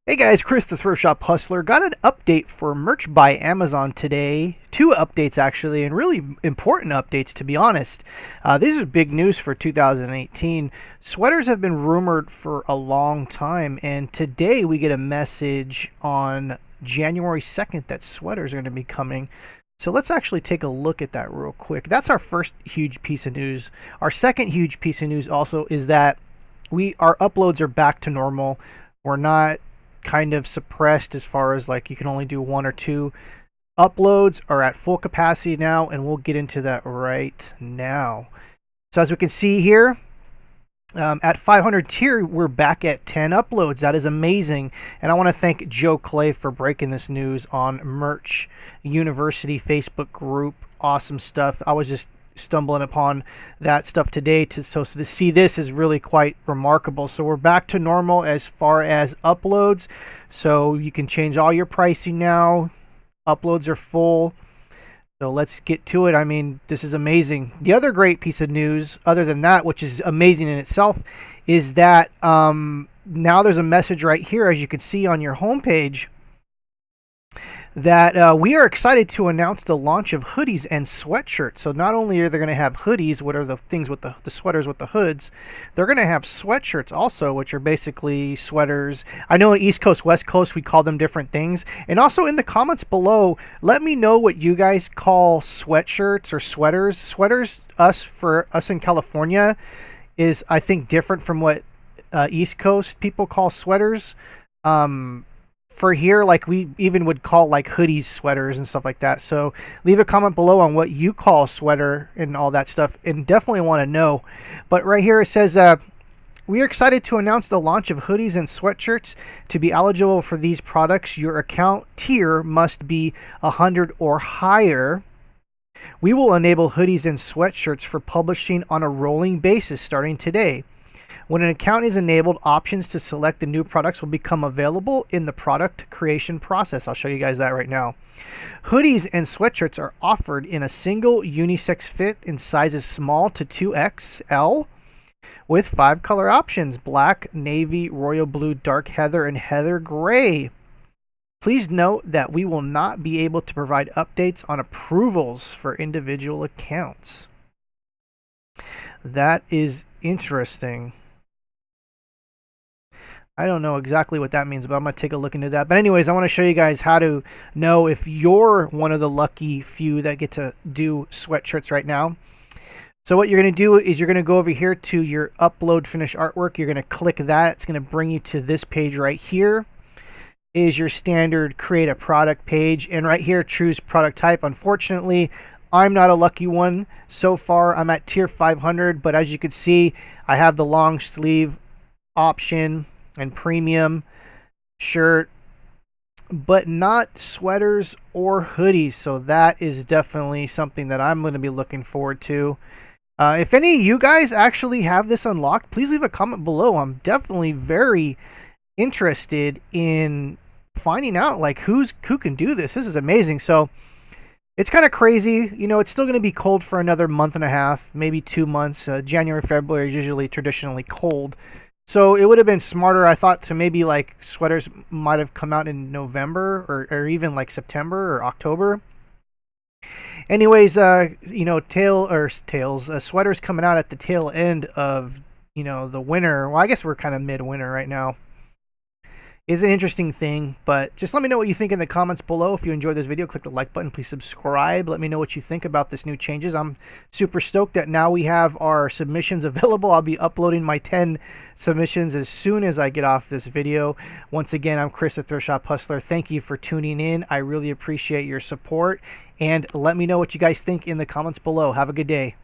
Hey guys, Chris the Thrift Shop Hustler. Got an update for merch by Amazon today. Two updates actually, and really important updates to be honest. These are big news for 2018. Sweaters have been rumored for a long time, and today we get a message on January 2nd that sweaters are going to be coming. So let's actually take a look at that real quick. That's our first huge piece of news. Our second huge piece of news also is that our uploads are back to normal. We're not kind of suppressed as far as like you can only do one or two. Uploads are at full capacity now, and we'll get into that right now. So as we can see here, at 500 tier, we're back at 10 uploads. That is amazing. And I want to thank Joe Clay for breaking this news on Merch University Facebook group. Awesome stuff. I was just stumbling upon that stuff today, so to see this is really quite remarkable. So we're back to normal as far as uploads, so you can change all your pricing now. Uploads are full, so let's get to it. I mean, this is amazing. The other great piece of news, other than that, which is amazing in itself, is that now there's a message right here, as you can see on your homepage, that we are excited to announce the launch of hoodies and sweatshirts. So not only are they going to have hoodies, what are the things with the sweaters with the hoods, they're going to have sweatshirts also, which are basically sweaters. I know in East Coast, West Coast, we call them different things. And also in the comments below, let me know what you guys call sweatshirts or sweaters. Sweaters, for us in California, is I think different from what East Coast people call sweaters. For here, like we even would call like hoodies sweaters and stuff like that. So leave a comment below on what you call sweater and all that stuff, and definitely want to know. But right here it says, we are excited to announce the launch of hoodies and sweatshirts. To be eligible for these products, your account tier must be 100 or higher. We will enable hoodies and sweatshirts for publishing on a rolling basis starting today. When an account is enabled, options to select the new products will become available in the product creation process. I'll show you guys that right now. Hoodies and sweatshirts are offered in a single unisex fit in sizes small to 2XL with 5 color options: black, navy, royal blue, dark heather, and heather gray. Please note that we will not be able to provide updates on approvals for individual accounts. That is interesting. I don't know exactly what that means, but I'm going to take a look into that. But anyways, I want to show you guys how to know if you're one of the lucky few that get to do sweatshirts right now. So what you're going to do is you're going to go over here to your upload finish artwork. You're going to click that. It's going to bring you to this page right here. Is your standard create a product page. And right here, choose product type. Unfortunately, I'm not a lucky one so far. I'm at tier 500, but as you can see, I have the long sleeve option and premium shirt, but not sweaters or hoodies. So that is definitely something that I'm going to be looking forward to. If any of you guys actually have this unlocked, please leave a comment below. I'm definitely very interested in finding out like who can do this. This is amazing. So it's kind of crazy. You know, it's still going to be cold for another month and a half, maybe 2 months. January, February is usually traditionally cold. So it would have been smarter, I thought, to maybe like sweaters might have come out in November or even like September or October. Anyways, you know, sweaters coming out at the tail end of, you know, the winter. Well, I guess we're kind of mid-winter right now. Is an interesting thing, but just let me know what you think in the comments below. If you enjoyed this video, click the like button. Please subscribe. Let me know what you think about this new changes. I'm super stoked that now we have our submissions available. I'll be uploading my 10 submissions as soon as I get off this video. Once again, I'm Chris the Thrift Shop Hustler. Thank you for tuning in. I really appreciate your support, and let me know what you guys think in the comments below. Have a good day.